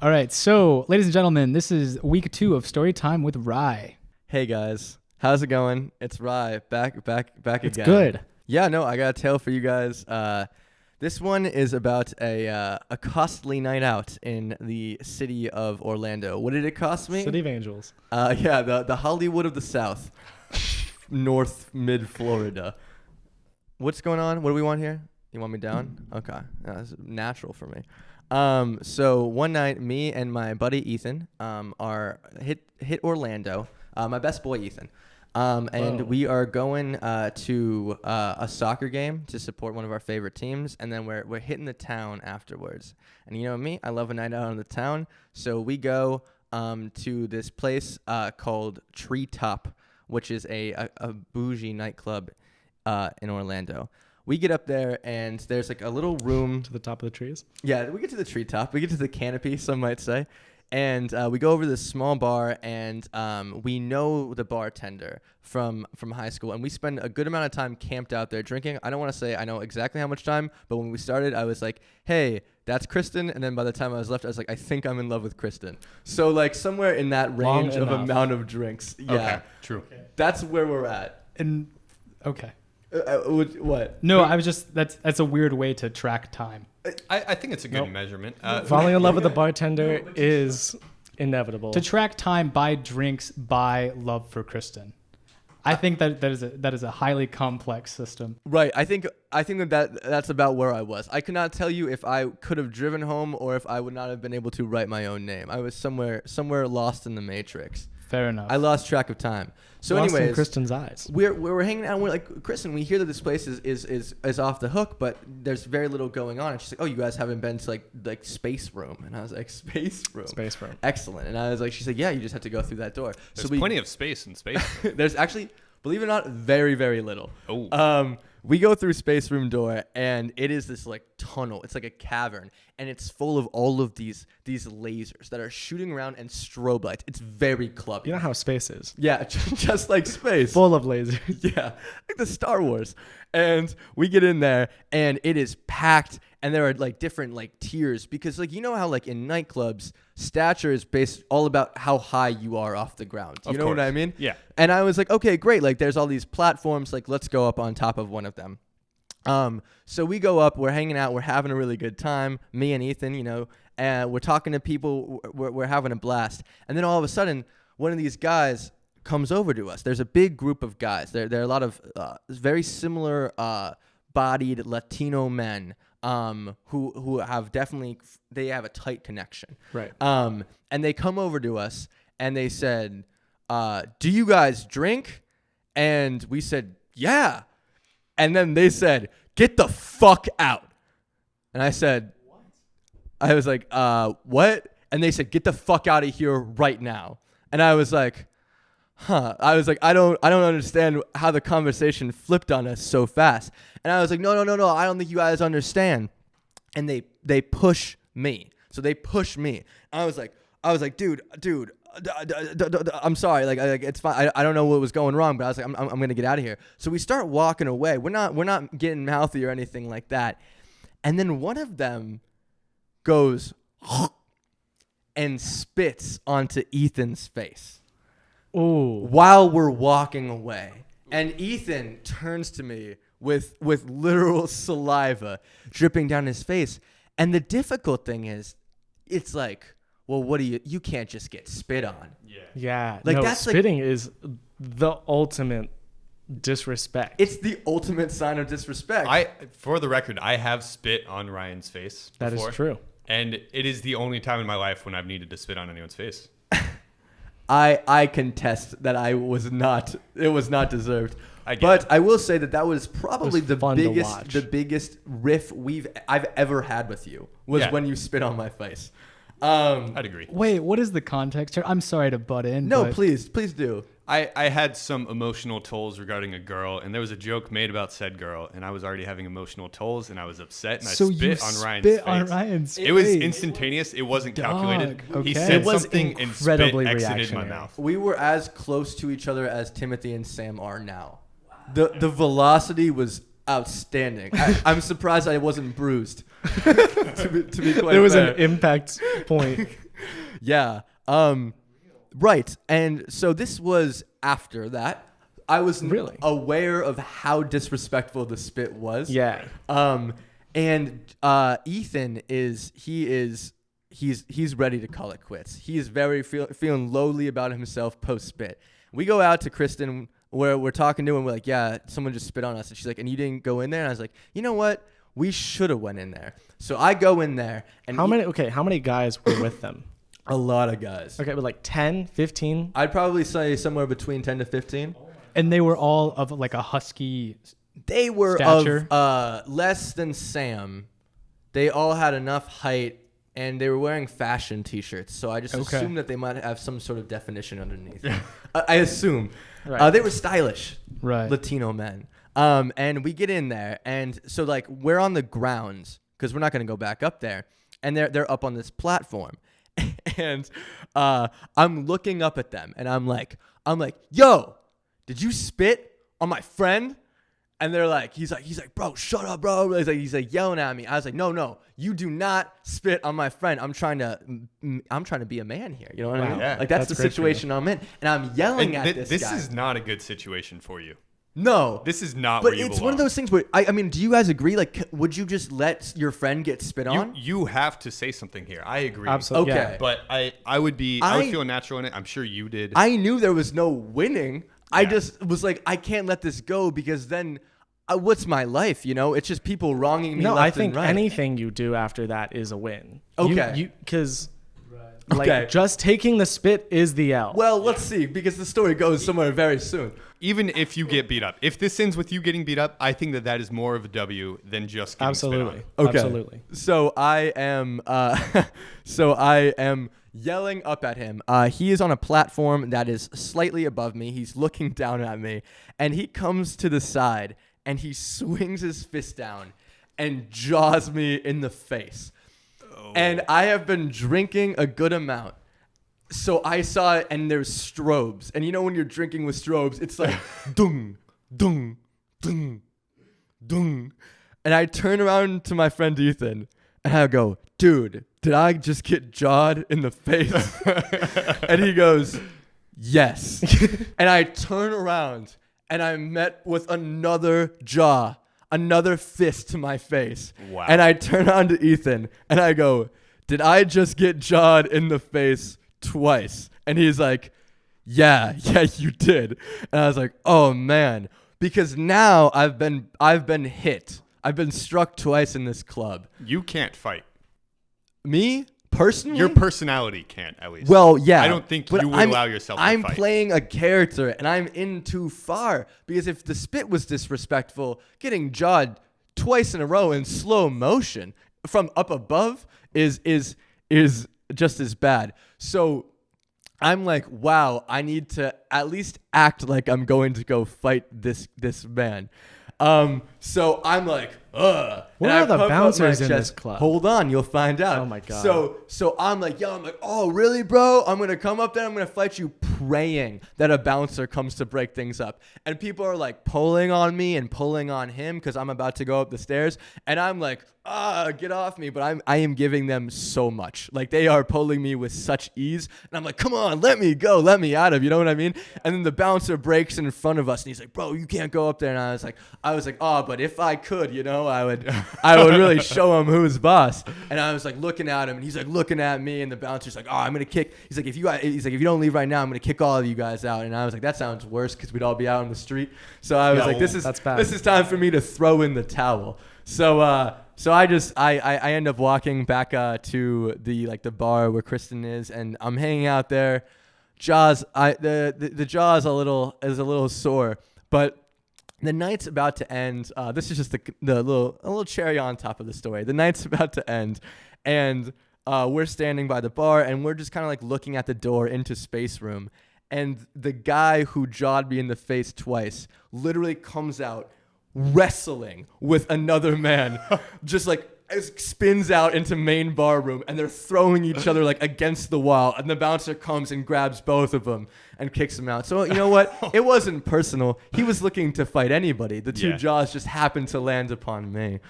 All right. So, ladies and gentlemen, this is week 2 of Story Time with Rye. Hey guys, how's it going? It's Rye back again. It's good. Yeah, no, I got a tale for you guys. This one is about a costly night out in the city of Orlando. What did it cost me? City of Angels. Yeah, the Hollywood of the South, North Mid Florida. What's going on? What do we want here? You want me down? Okay, that's natural for me. So one night, me and my buddy Ethan are hit Orlando. My best boy Ethan. And we are going to a soccer game to support one of our favorite teams, and then we're hitting the town afterwards. And you know me, I love a night out in the town, so we go to this place called Treetop, which is a bougie nightclub in Orlando. We get up there, and there's like a little room. To the top of the trees? Yeah, we get to the treetop. We get to the canopy, some might say. And we go over to this small bar, and we know the bartender from high school, and we spend a good amount of time camped out there drinking. I don't want to say I know exactly how much time, but when we started, I was like, hey, that's Kristen. And then by the time I was left, I was like, I think I'm in love with Kristen. So like somewhere in that range of amount of drinks. Yeah. Okay, true. Okay. That's where we're at. And okay. What? No, I was just that's a weird way to track time. I think it's a good measurement. Falling in love with the bartender is inevitable. To track time by drinks, by love for Kristen. I think that is a highly complex system. Right. I think that's about where I was. I could not tell you if I could have driven home or if I would not have been able to write my own name. I was somewhere lost in the matrix. Fair enough. I lost track of time. So lost anyways, in Kristen's eyes. We're hanging out and we're like, Kristen, we hear that this place is off the hook, but there's very little going on. And she's like, oh, you guys haven't been to like Space Room. And I was like, Space Room? Space Room. Excellent. And I was like, she's like, yeah, you just have to go through that door. There's plenty of space in Space Room. There's actually, believe it or not, very, very little. Oh. We go through Space Room door, and it is this like tunnel. It's like a cavern, and it's full of all of these lasers that are shooting around and strobe lights. It's very clubby. You know how space is. Yeah, just like space. Full of lasers. Yeah, like the Star Wars. And we get in there, and it is packed, and there are like different like tiers, because like you know how like in nightclubs, stature is based all about how high you are off the ground. You know what I mean? Yeah. And I was like, okay, great. Like there's all these platforms. Like let's go up on top of one of them. So we go up. We're hanging out. We're having a really good time. Me and Ethan, you know, and we're talking to people. We're having a blast. And then all of a sudden, one of these guys comes over to us. There's a big group of guys. There are a lot of very similar bodied Latino men who have they have a tight connection. Right. And they come over to us and they said, do you guys drink? And we said, yeah. And then they said, get the fuck out. And I said, what? I was like, what? And they said, get the fuck out of here right now. And I was like, huh. I was like, I don't understand how the conversation flipped on us so fast. And I was like, no, I don't think you guys understand. And they push me. So they push me. And I was like, dude, I'm sorry. Like it's fine. I don't know what was going wrong, but I was like, I'm gonna get out of here. So we start walking away. We're not getting mouthy or anything like that. And then one of them goes and spits onto Ethan's face. Ooh. While we're walking away. And Ethan turns to me with literal saliva dripping down his face. And the difficult thing is, it's like, well, what do you can't just get spit on. Yeah. Like no, that's spitting is the ultimate disrespect. It's the ultimate sign of disrespect. For the record, I have spit on Ryan's face before. That is true. And it is the only time in my life when I've needed to spit on anyone's face. I contest that it was not deserved. But I will say that was probably the biggest riff I've ever had with you was when you spit on my face. I'd agree. Wait, what is the context here? I'm sorry to butt in. No, please do. I had some emotional tolls regarding a girl, and there was a joke made about said girl, and I was already having emotional tolls, and I was upset, and so I spit on Ryan's face. It was instantaneous. It wasn't calculated. Okay. He said something and spit exited my mouth. We were as close to each other as Timothy and Sam are now. Wow. The velocity was outstanding. I'm surprised I wasn't bruised. to be quite there was fair. an impact point. Yeah. Right. And so this was after that. I was Really? aware of how disrespectful the spit was. Yeah. And Ethan he's ready to call it quits. He is very feeling lowly about himself post spit. We go out to Kristen where we're talking to him. We're like, yeah, someone just spit on us. And she's like, and you didn't go in there? And I was like, you know what? We should have went in there. So I go in there. And How many guys were with them? A lot of guys. Okay, but like 10, 15? I'd probably say somewhere between 10 to 15. And they were all of like a husky. They were Stature? of less than Sam. They all had enough height, and they were wearing fashion T-shirts. So I just assumed that they might have some sort of definition underneath. I assume. Right. They were stylish Right. Latino men. And we get in there, and so like we're on the grounds because we're not going to go back up there, and they're up on this platform, and I'm looking up at them, and I'm like, yo, did you spit on my friend? And they're like, he's like, bro, shut up, bro. He's like yelling at me. I was like, no, you do not spit on my friend. I'm trying to be a man here. You know what I mean? Yeah. Like that's the great for situation I'm in, and I'm yelling And at this guy. This is not a good situation for you. No, This is not but where you it's belong. one of those things where I mean, do you guys agree? Like, would you just let your friend get spit on? You have to say something here. I agree. Absolutely. Okay. Yeah. But I would feel natural in it. I'm sure you did. I knew there was no winning. I just was like, I can't let this go because then, what's my life? You know, it's just people wronging me. No, left I think and right. anything you do after that is a win. Okay. Because Okay. just taking the spit is the L. Well, let's see, because the story goes somewhere very soon. Even if you get beat up, if this ends with you getting beat up, I think that is more of a W than just getting Absolutely. spit on. Okay. Absolutely. So I am, yelling up at him. He is on a platform that is slightly above me. He's looking down at me, and he comes to the side and he swings his fist down and jaws me in the face. And I have been drinking a good amount. So I saw it, and there's strobes. And you know when you're drinking with strobes, it's like dung, dung, dung, dung. And I turn around to my friend Ethan, and I go, dude, did I just get jawed in the face? And he goes, yes. And I turn around, and I'm met with another jaw. Another fist to my face. Wow. And I turn on to Ethan and I go, did I just get jawed in the face twice? And he's like, yeah, you did. And I was like, oh man, because now I've been hit. I've been struck twice in this club. You can't fight. Me? Personally? Your personality can't, at least. Well, yeah. I don't think but you would allow yourself to I'm fight. playing a character, and I'm in too far. Because if the spit was disrespectful, getting jawed twice in a row in slow motion from up above is just as bad. So I'm like, wow, I need to at least act like I'm going to go fight this man. So I'm like, ugh. What And are I the pump up bouncers my in this chest. club? Hold on, you'll find out. Oh my God. So I'm like, oh really, bro? I'm gonna come up there, I'm gonna fight you, praying that a bouncer comes to break things up. And people are like pulling on me and pulling on him because I'm about to go up the stairs, and I'm like, get off me. But I am giving them so much. Like they are pulling me with such ease, and I'm like, come on, let me go, let me out of. You know what I mean? And then the bouncer breaks in front of us, and he's like, bro, you can't go up there. And I was like, oh, but if I could, you know, I would really show him who's boss. And I was like looking at him, and he's like looking at me, and the bouncer's like, oh, I'm gonna kick. He's like, if you don't leave right now, I'm gonna kick all of you guys out. And I was like, that sounds worse because we'd all be out on the street. So I was like, that's bad. this is time for me to throw in the towel. So I end up walking back to the bar where Kristen is, and I'm hanging out there. The jaw is a little sore, but the night's about to end. This is just a little cherry on top of the story. The night's about to end, and we're standing by the bar, and we're just kind of like looking at the door into Space Room, and the guy who jawed me in the face twice literally comes out wrestling with another man, just like spins out into main bar room, and they're throwing each other like against the wall, and the bouncer comes and grabs both of them and kicks them out. So you know what? It wasn't personal. He was looking to fight anybody. The two Yeah. jaws just happened to land upon me.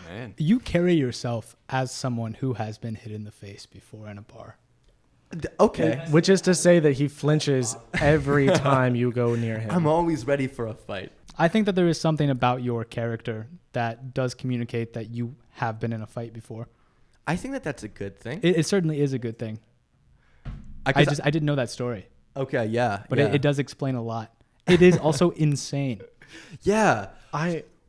Man. You carry yourself as someone who has been hit in the face before in a bar. Okay. Which is to say that he flinches every time you go near him. I'm always ready for a fight. I think that there is something about your character that does communicate that you have been in a fight before. I think that that's a good thing. It certainly is a good thing. I didn't know that story, Okay, yeah. but yeah. it does explain a lot. It is also insane. Yeah.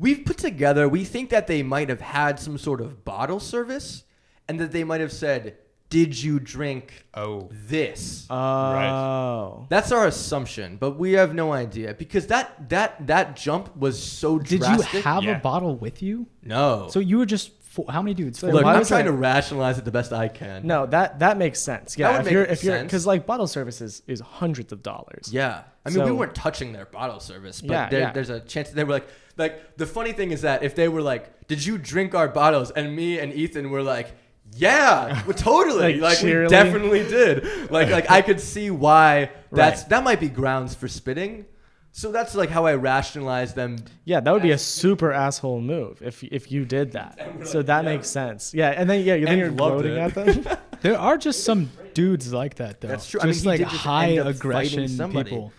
We've put together, we think that they might have had some sort of bottle service and that they might have said, did you drink this? Oh. That's our assumption, but we have no idea because that jump was so Did drastic. you have Yeah. a bottle with you? No. So you were just how many dudes? Look, Look, why I'm was trying that- to rationalize it the best I can. No, that makes sense. Yeah, That would make if you're sense. because like bottle service is hundreds of dollars. Yeah. I mean, we So- weren't touching their bottle service, but Yeah. there's a chance they were like the funny thing is that if they were like, did you drink our bottles? And me and Ethan were like, yeah, well, totally. Like, Like we cheerily? definitely did. Like I could see why Right. that might be grounds for spitting. So that's like how I rationalize them. Yeah, that would be a super asshole move if you did that. So that makes sense. Yeah, and then then And you're loved gloating it. at them. There are just some dudes like that, though. That's true. I mean, Just he like did just high end up aggression fighting somebody. people.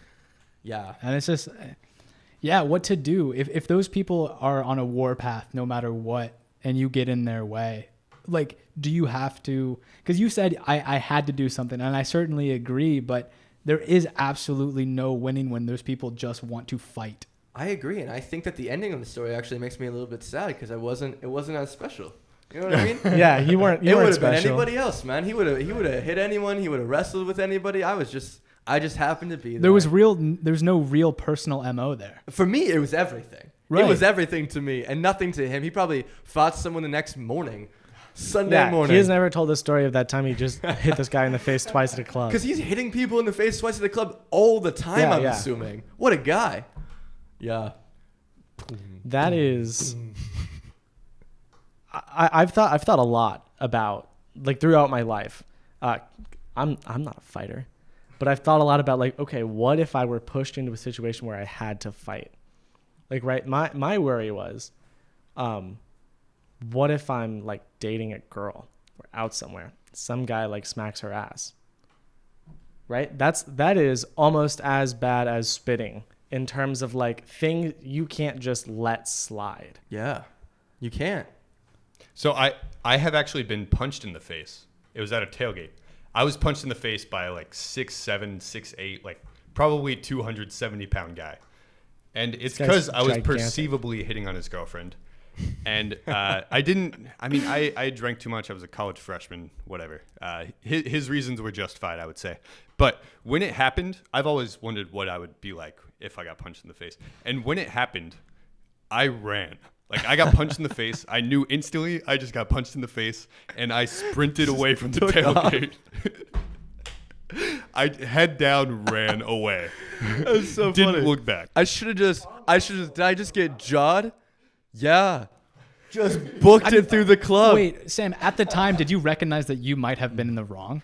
Yeah. And it's just, yeah, what to do if those people are on a war path, no matter what, and you get in their way. Like, do you have to? Because you said I had to do something, and I certainly agree. But there is absolutely no winning when those people just want to fight. I agree, and I think that the ending of the story actually makes me a little bit sad because it wasn't as special. You know what I mean? Yeah, you weren't It would weren't have been special. anybody else, man. He would have hit anyone. He would have wrestled with anybody. I just happened to be there. There's no real personal MO there. For me, it was everything. Right. It was everything to me and nothing to him. He probably fought someone the next morning, Sunday Yeah, morning. he has never told the story of that time he just hit this guy in the face twice at a club. Because he's hitting people in the face twice at the club all the time, Yeah, I'm yeah. assuming. What a guy. Yeah. That is. I've thought a lot about like throughout my life. I'm not a fighter, but I've thought a lot about like, okay, what if I were pushed into a situation where I had to fight? Like, right, my worry was, what if I'm like dating a girl, we're out somewhere, some guy like smacks her ass. Right, that is almost as bad as spitting in terms of like things you can't just let slide. Yeah. You can't. So I have actually been punched in the face. It was at a tailgate. I was punched in the face by like 6'7", 6'8", like probably 270-pound guy. And it's This guy's because I was gigantic. perceivably hitting on his girlfriend. And I drank too much. I was a college freshman, whatever. His reasons were justified, I would say. But when it happened, I've always wondered what I would be like if I got punched in the face. And when it happened, I ran. Like, I got punched in the face. I knew instantly I just got punched in the face, and I sprinted away from the tailgate. I head down, ran away. That's so Didn't funny. look back. Did I just get jawed? Yeah. Just booked it through the club. Wait, Sam, at the time, did you recognize that you might have been in the wrong?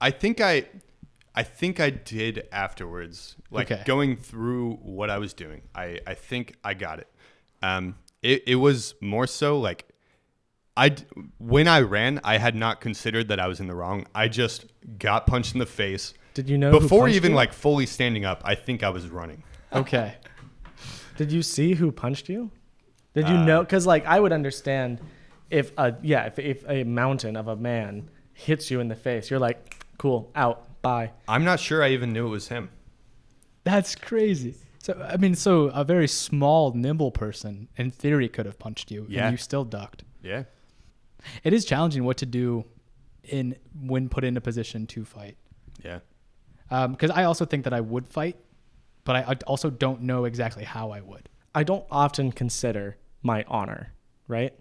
I think I did afterwards. Like, Okay. going through what I was doing, I think I got it. It was more so like when I ran, I had not considered that I was in the wrong. I just got punched in the face. Did you know who Before punched even you? like fully standing up, I think I was running. Okay. Did you see who punched you? Did you know? Because like I would understand if a mountain of a man hits you in the face, you're like, cool, out, bye. I'm not sure I even knew it was him. That's crazy. So a very small, nimble person, in theory, could have punched you, Yeah. and you still ducked. Yeah. It is challenging what to do when put in a position to fight. Yeah. Because I also think that I would fight, but I also don't know exactly how I would. I don't often consider my honor, right?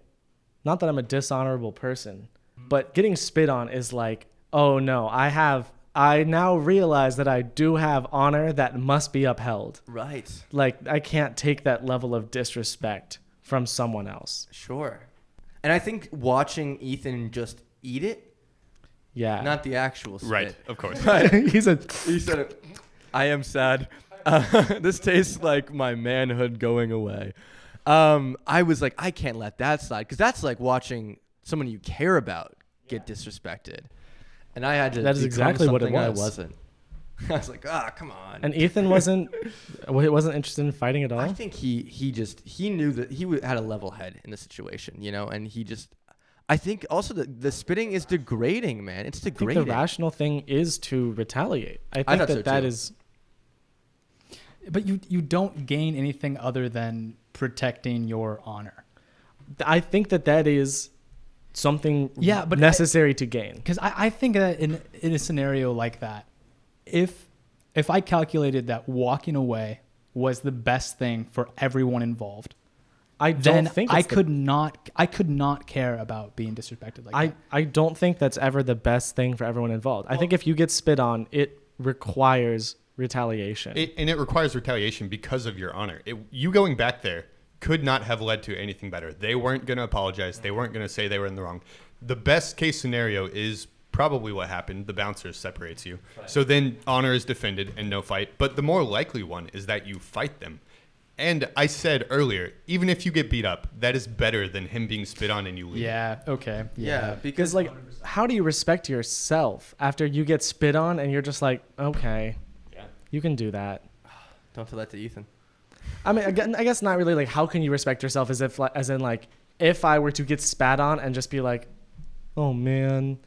Not that I'm a dishonorable person, but getting spit on is like, oh no, I now realize that I do have honor that must be upheld. Right. Like I can't take that level of disrespect from someone else. Sure. And I think watching Ethan just eat it, Yeah. not the actual spit. Right. Of course. He said, He said it. I am sad. This tastes like my manhood going away. I was like, I can't let that slide because that's like watching someone you care about get disrespected, and I had to. That is become exactly what it something I was. wasn't. I was like, come on. And Ethan wasn't interested in fighting at all. I think he knew that he had a level head in the situation, and he just. I think also the spitting is degrading, man. It's I think degrading. the rational thing is to retaliate. I I think thought so that too. is. But you don't gain anything other than protecting your honor. I think that is something But necessary to gain. Because I think that in a scenario like that, if I calculated that walking away was the best thing for everyone involved, I don't then think I it's the- could not care about being disrespected like that. I don't think that's ever the best thing for everyone involved. I think if you get spit on, it requires retaliation. It requires retaliation because of your honor. You going back there could not have led to anything better. They weren't going to apologize. They weren't going to say they were in the wrong. The best case scenario is probably what happened. The bouncer separates you. Right. So then honor is defended and no fight. But the more likely one is that you fight them. And I said earlier, even if you get beat up, that is better than him being spit on and you leave. Yeah. Okay. Yeah, because like, how do you respect yourself after you get spit on and you're just like, okay, you can do that. Don't tell that to Ethan. I mean, again, I guess not really. Like, how can you respect yourself as in if I were to get spat on and just be like, oh man,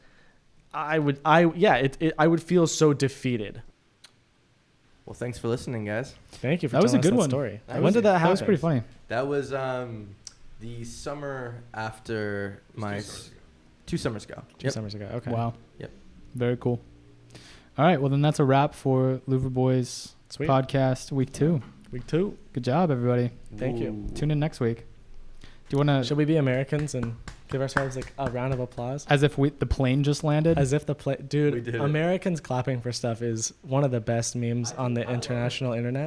I would feel so defeated. Well, thanks for listening, guys. Thank you for That was telling a good us one. that story. That When was- did that happen? That was pretty funny. That was the summer after my 2 summers ago. 2 summers ago. Okay. Wow. Yep. Very cool. All right. Well, then that's a wrap for Louvre Boys Sweet. podcast week 2. Week 2. Good job, everybody. Thank you. Tune in next week. Do you want to, Should we be Americans and give ourselves like a round of applause? as if the plane just landed? As if the We did it. Americans clapping for stuff is one of the best memes on the international internet.